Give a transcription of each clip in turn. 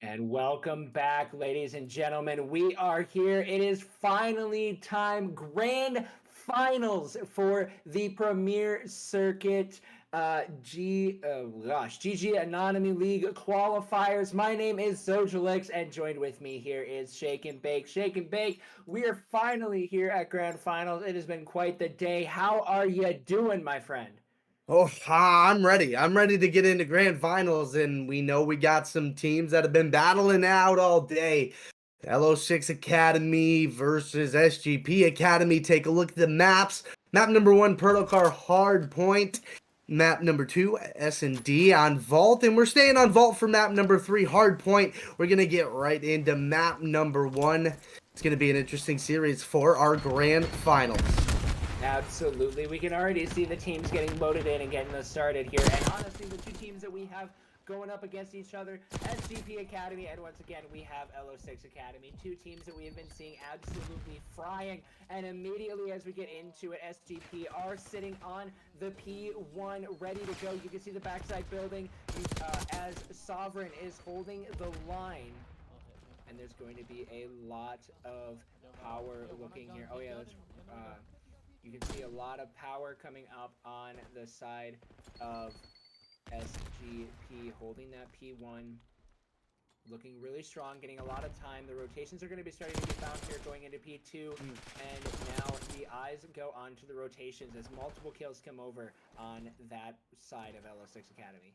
And welcome back, ladies and gentlemen. We are here. It is finally time. Grand finals for the Premier Circuit GG Anonymity League qualifiers. My name is Sojalix, and joined with me here is Shake and Bake. Shake and Bake, we are finally here at Grand Finals. It has been quite the day. How are you doing, my friend? I'm ready. I'm ready to get into grand finals, and we know we got some teams that have been battling out all day. lo6 Academy versus SGP Academy. Take a look at the maps. Map number 1, Pertokar Hard Point. Map number 2, S&D on Vault. And we're staying on Vault for map number 3, Hard Point. We're going to get right into map number 1. It's going to be an interesting series for our grand finals. Absolutely. We can already see the teams getting loaded in and getting us started here. And honestly, the two teams that we have going up against each other, SGP Academy, and once again, we have lo6 Academy. Two teams that we have been seeing absolutely frying. And immediately as we get into it, SGP are sitting on the P1 ready to go. You can see the backside building as Sovereign is holding the line. And there's going to be a lot of power looking here. Oh yeah, let's... you can see a lot of power coming up on the side of SGP, holding that P1, looking really strong, getting a lot of time. The rotations are going to be starting to be found here going into P2, and now the eyes go on to the rotations as multiple kills come over on that side of lo6 Academy.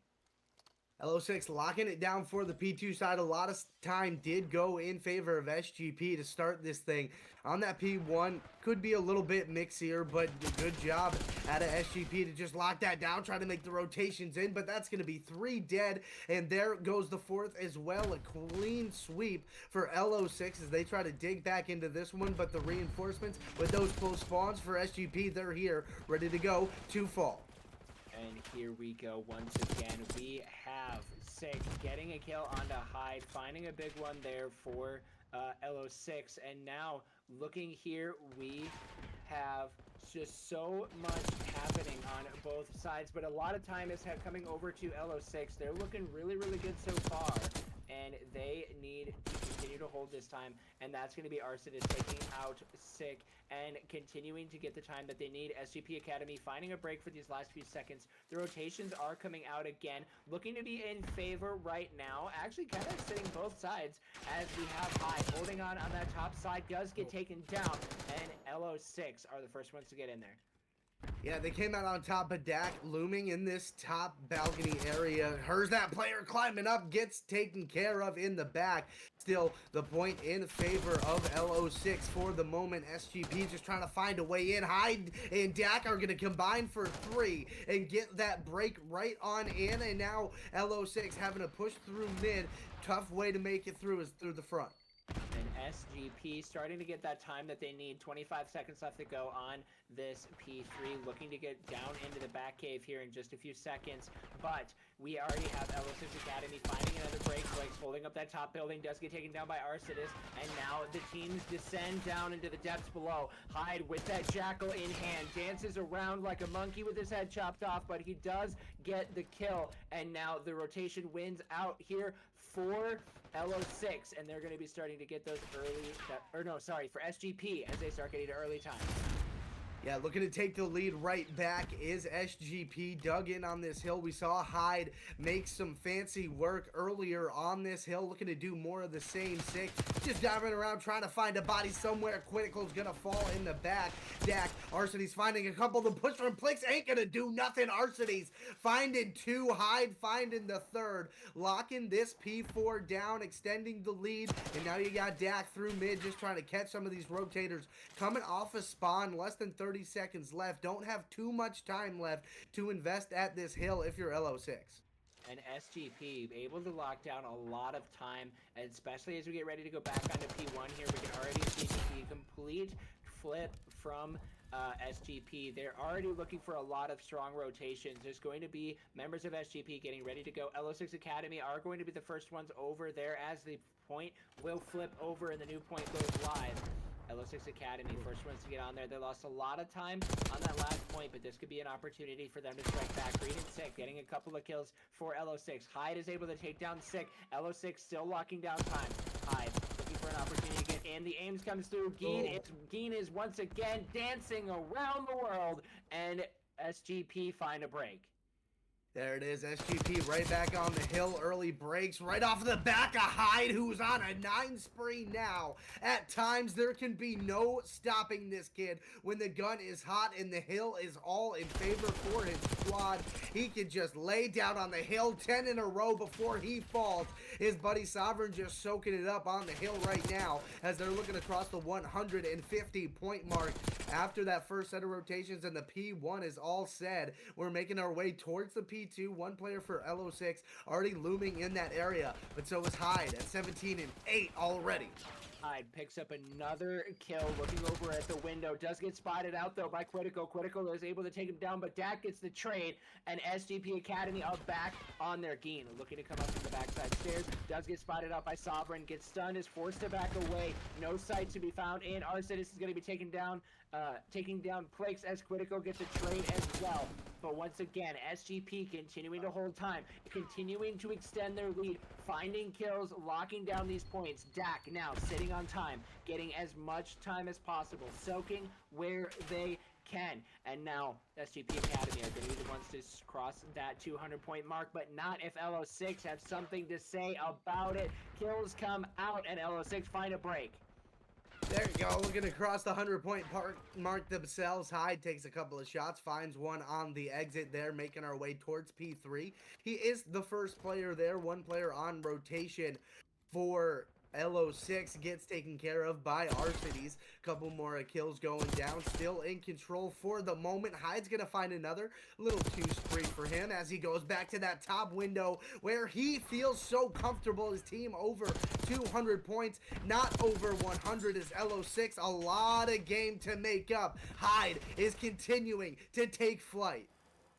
lo6 locking it down for the P2 side. A lot of time did go in favor of SGP to start this thing. On that P1, could be a little bit mixier, but good job out of SGP to just lock that down, try to make the rotations in, but that's going to be 3 dead, and there goes the 4th as well. A clean sweep for lo6 as they try to dig back into this one, but the reinforcements with those close spawns for SGP, they're here, ready to go to fall. And here we go once again. We have Sick getting a kill onto Hyde, finding a big one there for lo6. And now looking here, we have just so much happening on both sides. But a lot of time is coming over to lo6. They're looking really, really good so far. And they need to continue to hold this time, and that's going to be Arcidus taking out Sick and continuing to get the time that they need. SGP Academy finding a break for these last few seconds. The rotations are coming out again, looking to be in favor right now. Actually kind of sitting both sides as we have Hyde holding on that top side. Does get taken down, and lo6 are the first ones to get in there. Yeah, they came out on top of Dak, looming in this top balcony area. Here's that player climbing up, gets taken care of in the back. Still, the point in favor of lo6 for the moment. SGP just trying to find a way in. Hyde and Dak are going to combine for 3 and get that break right on in. And now lo6 having to push through mid. Tough way to make it through is through the front. And SGP starting to get that time that they need. 25 seconds left to go on this P3. Looking to get down into the back cave here in just a few seconds. But we already have lo6 Academy finding another break. Blake's holding up that top building. Does get taken down by Arcidus. And now the teams descend down into the depths below. Hyde with that jackal in hand. Dances around like a monkey with his head chopped off. But he does get the kill. And now the rotation wins out here for lo6, and they're going to be starting to get those for SGP as they start getting to early time. Yeah, looking to take the lead right back is SGP. Dug in on this hill. We saw Hyde make some fancy work earlier on this hill. Looking to do more of the same. Sick. Just diving around trying to find a body somewhere. Critical's going to fall in the back. Dak. Arcides finding a couple. The push from Plix ain't going to do nothing. Arcides finding 2. Hyde finding the 3rd. Locking this P4 down. Extending the lead. And now you got Dak through mid. Just trying to catch some of these rotators. Coming off a spawn. Less than 30 seconds left. Don't have too much time left to invest at this hill if you're lo6. And SGP able to lock down a lot of time, and especially as we get ready to go back onto P1 here, we can already see the complete flip from SGP. They're already looking for a lot of strong rotations. There's going to be members of SGP getting ready to go. lo6 Academy are going to be the first ones over there as the point will flip over and the new point goes live. lo6 Academy, first ones to get on there. They lost a lot of time on that last point, but this could be an opportunity for them to strike back. Green and Sick getting a couple of kills for lo6. Hyde is able to take down Sick. lo6 still locking down time. Hyde looking for an opportunity to get in. The aims comes through. Geen is once again dancing around the world, and SGP find a break. There it is, SGP right back on the hill. Early breaks right off the back of Hyde, who's on a 9 spree now. At times, there can be no stopping this kid. When the gun is hot and the hill is all in favor for his squad, he can just lay down on the hill 10 in a row before he falls. His buddy Sovereign just soaking it up on the hill right now as they're looking across the 150 point mark. After that first set of rotations and the P1 is all said, we're making our way towards the P2. One player for lo6 already looming in that area, but so is Hyde at 17 and 8 already. Hyde picks up another kill, looking over at the window. Does get spotted out, though, by Critical. Critical is able to take him down, but Dak gets the trade, and SGP Academy are back on their Geen. Looking to come up from the backside stairs. Does get spotted out by Sovereign. Gets stunned, is forced to back away. No sight to be found in. Arcidus is going to be taking down Plakes as Critical gets a trade as well. But once again, SGP continuing to hold time, continuing to extend their lead, finding kills, locking down these points. Dak now sitting on time, getting as much time as possible, soaking where they can. And now SGP Academy are going to be the ones to cross that 200-point mark, but not if lo6 have something to say about it. Kills come out, and lo6 find a break. There you go, looking across the 100-point mark themselves. Hyde takes a couple of shots, finds one on the exit there, making our way towards P3. He is the first player there, one player on rotation for lo6, gets taken care of by Arcides. Couple more kills going down, still in control for the moment. Hyde's gonna find another little 2 spree for him as he goes back to that top window where he feels so comfortable. His team over 200 points, not over 100 as lo6. A lot of game to make up. Hyde is continuing to take flight.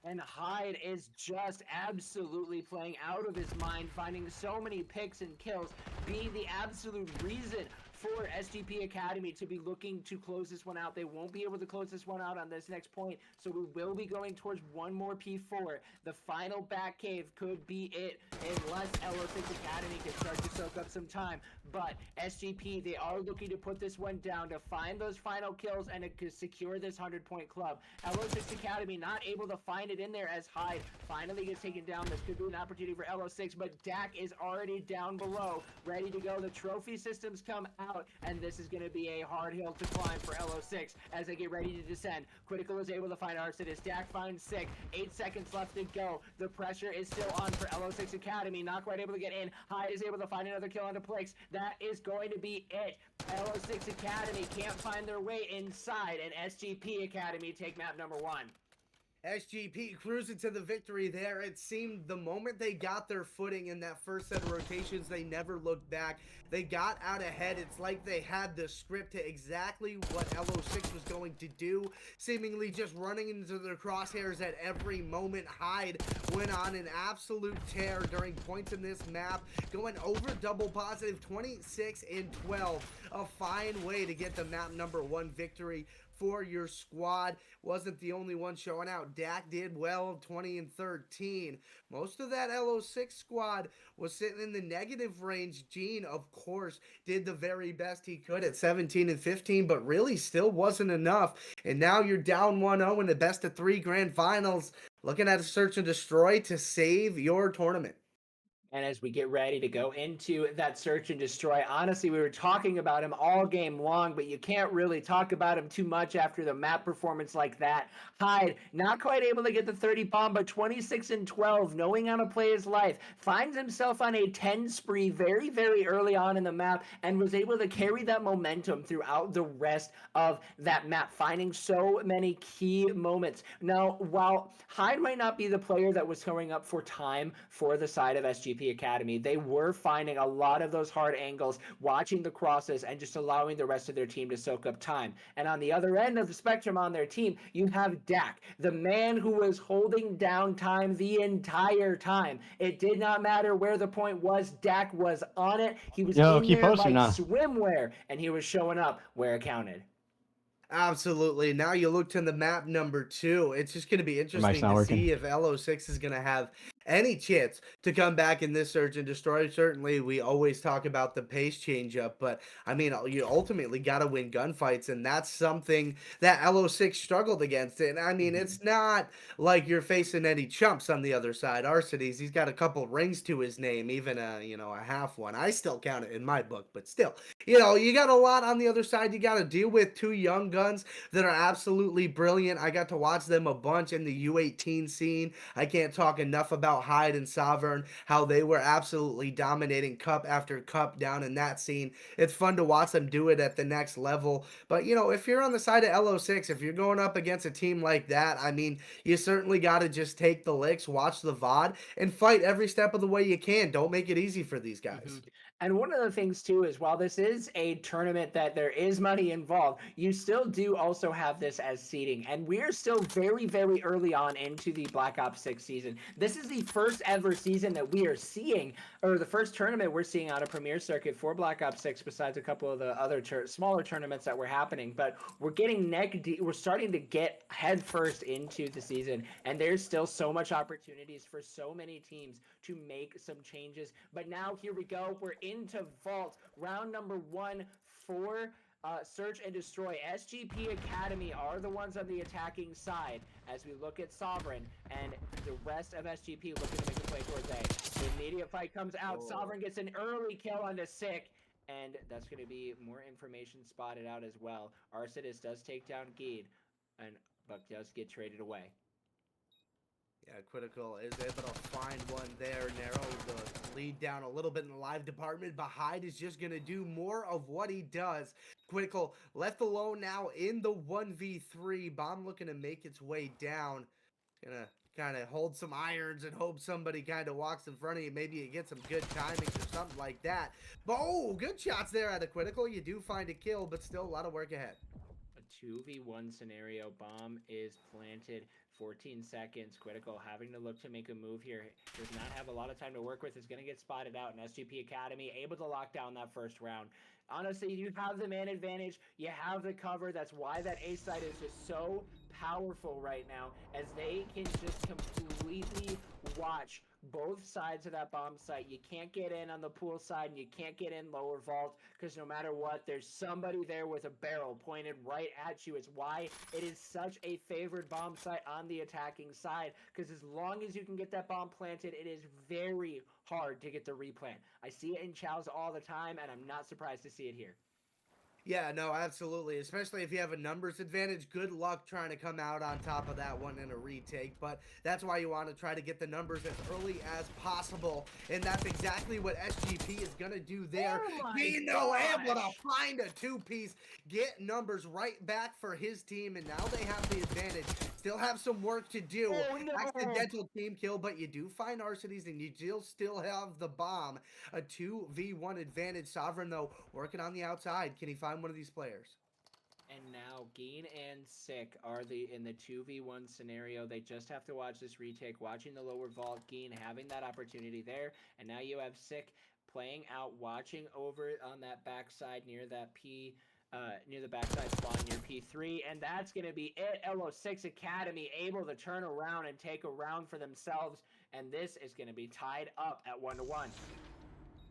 And Hyde is just absolutely playing out of his mind, finding so many picks and kills, being the absolute reason for SGP Academy to be looking to close this one out. They won't be able to close this one out on this next point, so we will be going towards one more P4. The final back cave could be it, unless lo6 Academy can start to soak up some time. But SGP, they are looking to put this one down to find those final kills and to secure this 100-point club. lo6 Academy not able to find it in there as Hyde finally gets taken down. This could be an opportunity for lo6, but Dak is already down below, ready to go. The trophy systems come out, and this is going to be a hard hill to climb for lo6 as they get ready to descend. Critical is able to find Arcidus. Dak finds Sick. 8 seconds left to go. The pressure is still on for lo6 Academy. Not quite able to get in. Hyde is able to find another kill onto Plakes. That is going to be it. lo6 Academy can't find their way inside, and SGP Academy take map number 1. SGP cruising to the victory there. It seemed the moment they got their footing in that first set of rotations, they never looked back. They got out ahead. It's like they had the script to exactly what lo6 was going to do, seemingly just running into their crosshairs at every moment. Hyde went on an absolute tear during points in this map, going over double positive, 26 and 12. A fine way to get the map number 1 victory for your squad. Wasn't the only one showing out. Dak did well, 20 and 13. Most of that lo6 squad was sitting in the negative range. Geen, of course, did the very best he could at 17 and 15, but really still wasn't enough. And now you're down 1-0 in the best of 3 grand finals, looking at a search and destroy to save your tournament. And as we get ready to go into that search and destroy, honestly, we were talking about him all game long, but you can't really talk about him too much after the map performance like that. Hyde, not quite able to get the 30 bomb, but 26 and 12, knowing how to play his life, finds himself on a 10 spree very, very early on in the map and was able to carry that momentum throughout the rest of that map, finding so many key moments. Now, while Hyde might not be the player that was showing up for time for the side of SGP SGP Academy. They were finding a lot of those hard angles, watching the crosses, and just allowing the rest of their team to soak up time. And on the other end of the spectrum on their team, you have Dak, the man who was holding down time the entire time. It did not matter where the point was. Dak was on it. He was Yo, in keep there posting like now. swimwear, and he was showing up where it counted. Absolutely. Now you look to the map number 2. It's just going to be mic's interesting not to working. see if lo6 is going to have any chance to come back in this search and destroy. Certainly, we always talk about the pace change up, but I mean, you ultimately got to win gunfights, and that's something that lo6 struggled against. And I mean, it's not like you're facing any chumps on the other side. Arcides, he's got a couple rings to his name, even a half one. I still count it in my book, but still, you got a lot on the other side. You got to deal with 2 young guns that are absolutely brilliant. I got to watch them a bunch in the U18 scene. I can't talk enough about Hyde and Sovereign, how they were absolutely dominating cup after cup down in that scene. It's fun to watch them do it at the next level. But, if you're on the side of lo6, if you're going up against a team like that, I mean, you certainly got to just take the licks, watch the VOD, and fight every step of the way you can. Don't make it easy for these guys. And one of the things too is while this is a tournament that there is money involved, you still do also have this as seeding. And we're still very, very early on into the Black Ops 6 season. This is the first ever season that we are seeing, or the first tournament we're seeing on a Premier Circuit for Black Ops 6, besides a couple of the other smaller tournaments that were happening. But we're getting neck deep. We're starting to get headfirst into the season, and there's still so much opportunities for so many teams to make some changes. But now here we go. We're into Vault, round number 1 for Search and Destroy. SGP Academy are the ones on the attacking side as we look at Sovereign, and the rest of SGP looking to make a play towards A. The immediate fight comes out. Oh. Sovereign gets an early kill onto Sick, and that's going to be more information spotted out as well. Arcides does take down Geed, but does get traded away. Yeah, Critical is able to find one there, narrow the lead down a little bit in the live department, but Hyde is just going to do more of what he does. Critical left alone now in the 1v3. Bomb looking to make its way down. Gonna kind of hold some irons and hope somebody kind of walks in front of you. Maybe you get some good timings or something like that. But, oh, good shots there at a Critical. You do find a kill, but still a lot of work ahead. A 2v1 scenario. Bomb is planted. 14 seconds. Critical having to look to make a move here. Does not have a lot of time to work with. Is going to get spotted out. And SGP Academy able to lock down that first round. Honestly, you have the man advantage. You have the cover. That's why that A side is just so powerful right now, as they can just completely watch both sides of that bomb site. You can't get in on the pool side, and you can't get in lower vault, because no matter what, there's somebody there with a barrel pointed right at you. It's why it is such a favored bomb site on the attacking side, because as long as you can get that bomb planted, it is very hard to get the replant. I see it in chows all the time, and I'm not surprised to see it here. Yeah, no, absolutely. Especially if you have a numbers advantage. Good luck trying to come out on top of that one in a retake. But that's why you want to try to get the numbers as early as possible. And that's exactly what SGP is going to do there. Being able to find a 2-piece, get numbers right back for his team. And now they have the advantage. Still have some work to do. Oh, no. Accidental team kill, but you do find Arcides and you still have the bomb. A 2v1 advantage. Sovereign, though, working on the outside. Can he find one of these players? And now Geen and Sick are in the 2v1 scenario. They just have to watch this retake, watching the lower vault. Geen having that opportunity there, and now you have Sick playing out, watching over on that backside near that near the backside spawn near P3, and that's going to be it. lo6 Academy able to turn around and take a round for themselves, and this is going to be tied up at 1-1.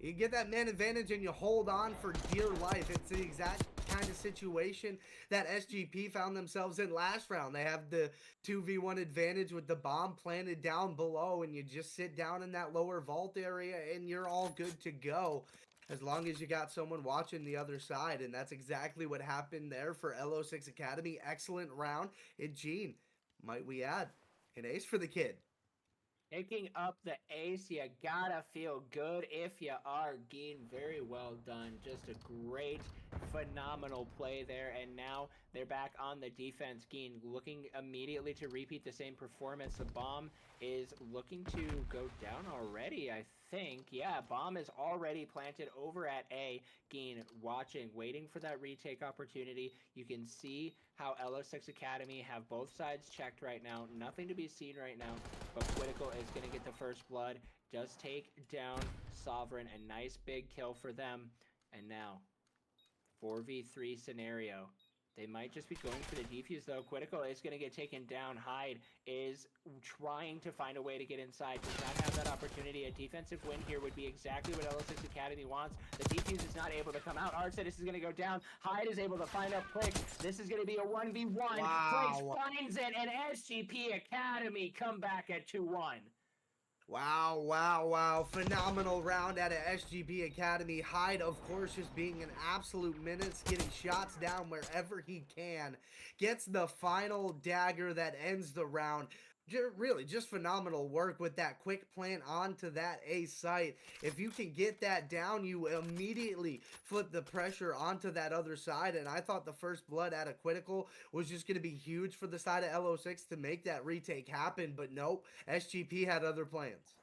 You get that man advantage and you hold on for dear life. It's the exact kind of situation that SGP found themselves in last round. They have the 2v1 advantage with the bomb planted down below, and you just sit down in that lower vault area and you're all good to go, as long as you got someone watching the other side. And that's exactly what happened there for lo6 Academy. Excellent round. And Gene, might we add, an ace for the kid. Picking up the ace, you gotta feel good if you are Geen. Very well done. Just a great, phenomenal play there. And now they're back on the defense. Geen looking immediately to repeat the same performance. The bomb is looking to go down already, I think. Yeah, bomb is already planted over at A. Geen watching, waiting for that retake opportunity. You can see how lo6 Academy have both sides checked right now. Nothing to be seen right now, but Critical is going to get the first blood. Does take down Sovereign. A nice big kill for them. And now, 4v3 scenario. They might just be going for the defuse, though. Critical is going to get taken down. Hyde is trying to find a way to get inside. Does not have that opportunity. A defensive win here would be exactly what lo6 Academy wants. The defuse is not able to come out. Arcedis is going to go down. Hyde is able to find up Plix. This is going to be a 1v1. Wow. Plix finds it, and SGP Academy come back at 2-1. Wow, wow, wow. Phenomenal round out of SGP Academy. Hyde, of course, just being an absolute menace, getting shots down wherever he can. Gets the final dagger that ends the round. Really, just phenomenal work with that quick plant onto that A site. If you can get that down, you immediately flip the pressure onto that other side. And I thought the first blood out of Critical was just going to be huge for the side of lo6 to make that retake happen. But nope, SGP had other plans.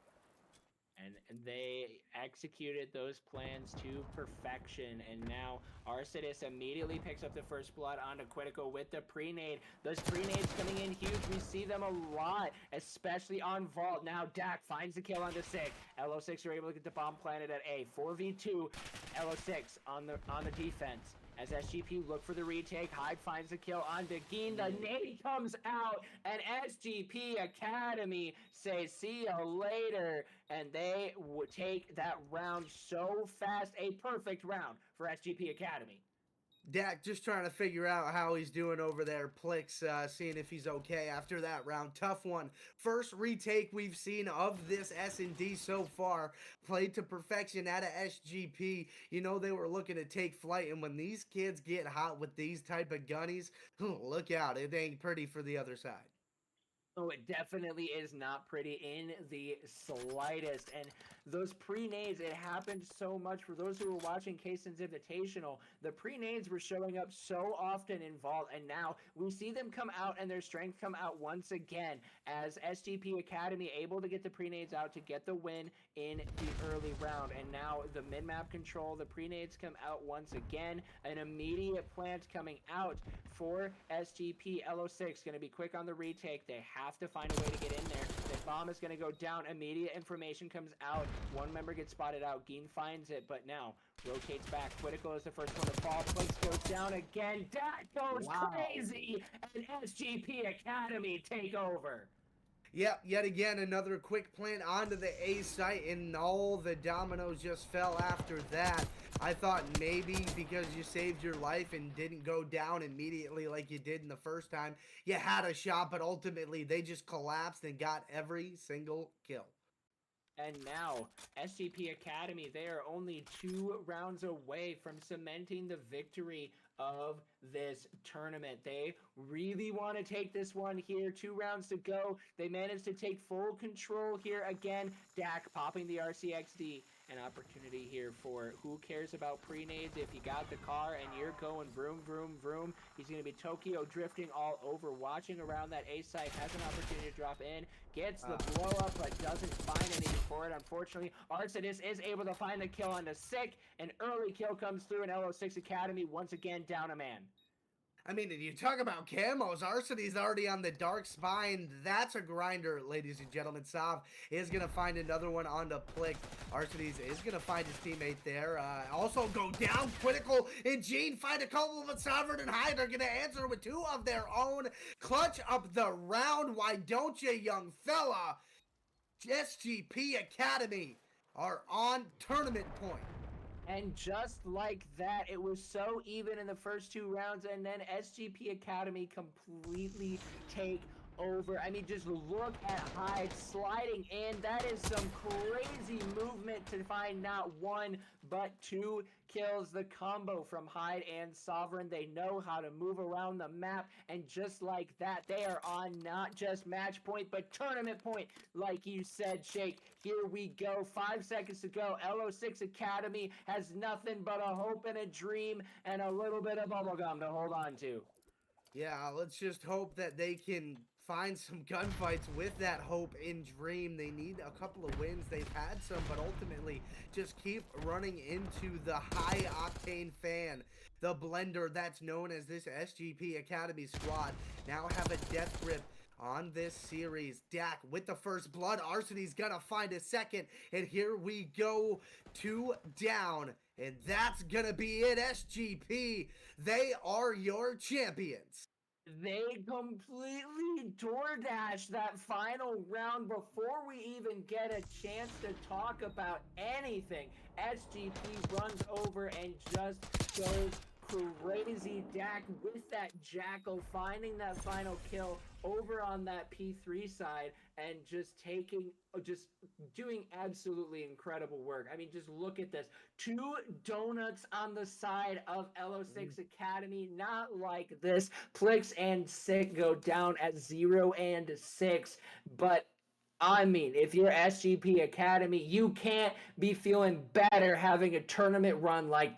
And they executed those plans to perfection. And now Arcedis immediately picks up the first blood onto Critical with the pre-nade. Those pre-nades coming in huge. We see them a lot, especially on Vault. Now Dak finds the kill onto Sick. lo6 are able to get the bomb planted at A. 4v2 lo6 on the defense. As SGP look for the retake, Hyde finds the kill onto Geen. The nade comes out, and SGP Academy say, see you later. And they would take that round so fast. A perfect round for SGP Academy. Dak just trying to figure out how he's doing over there. Plix seeing if he's okay after that round. Tough one. First retake we've seen of this S&D so far. Played to perfection out of SGP. You know they were looking to take flight. And when these kids get hot with these type of gunnies, look out. It ain't pretty for the other side. Oh, it definitely is not pretty in the slightest. And those pre-nades, it happened so much. For those who were watching Kason's Invitational, the pre-nades were showing up so often in Vault, and now we see them come out and their strength come out once again as SGP Academy able to get the pre-nades out to get the win in the early round. And now the mid-map control, the pre-nades come out once again. An immediate plant coming out for SGP. lo6 going to be quick on the retake. They have to find a way to get in there. The bomb is going to go down. Immediate information comes out. One member gets spotted out. Geen finds it, but now rotates back. Critical is the first one to fall. Plix goes down again. That goes crazy, and SGP Academy take over. Yep, yet again, another quick plant onto the A site, and all the dominoes just fell after that. I thought maybe because you saved your life and didn't go down immediately like you did in the first time, you had a shot, but ultimately they just collapsed and got every single kill. And now, SGP Academy, they are only 2 rounds away from cementing the victory of this tournament. They really want to take this one here. 2 rounds to go. They managed to take full control here again. Dak popping the RCXD. An opportunity here for who cares about pre-nades. If you got the car and you're going vroom, vroom, vroom, he's going to be Tokyo drifting all over, watching around that A site, has an opportunity to drop in, gets the blow up, but doesn't find anything for it. Unfortunately, Arcedis is able to find the kill on the Sick. An early kill comes through, and lo6 Academy once again down a man. I mean, you talk about camos. Arcedy's already on the dark spine. That's a grinder, ladies and gentlemen. Sav is going to find another one on the Plix. Arcedy's is going to find his teammate there. Also go down. Critical and Gene find a couple, but Sovereign and Hyde are going to answer with 2 of their own. Clutch up the round. Why don't you, young fella? SGP Academy are on tournament point. And just like that, it was so even in the first 2 rounds, and then SGP Academy completely take over. I mean, just look at Hyde sliding in. That is some crazy movement to find not 1, but 2 kills. The combo from Hyde and Sovereign. They know how to move around the map, and just like that, they are on not just match point, but tournament point. Like you said, Shake, here we go. 5 seconds to go. lo6 Academy has nothing but a hope and a dream and a little bit of bubblegum to hold on to. Yeah, let's just hope that they can find some gunfights with that hope and dream. They need a couple of wins. They've had some, but ultimately just keep running into the high octane fan. The blender that's known as this SGP Academy squad now have a death grip on this series. Dak with the first blood. Arseny's gonna find a second, and here we go, 2 down, and that's gonna be it. SGP, they are your champions. They completely DoorDash that final round before we even get a chance to talk about anything. SGP runs over and just goes crazy. Dak with that Jackal finding that final kill over on that P3 side and just doing absolutely incredible work. I mean, just look at this. 2 donuts on the side of lo6 Academy. Not like this. Plix and Sick go down at 0 and 6. But I mean, if you're SGP Academy, you can't be feeling better having a tournament run like that.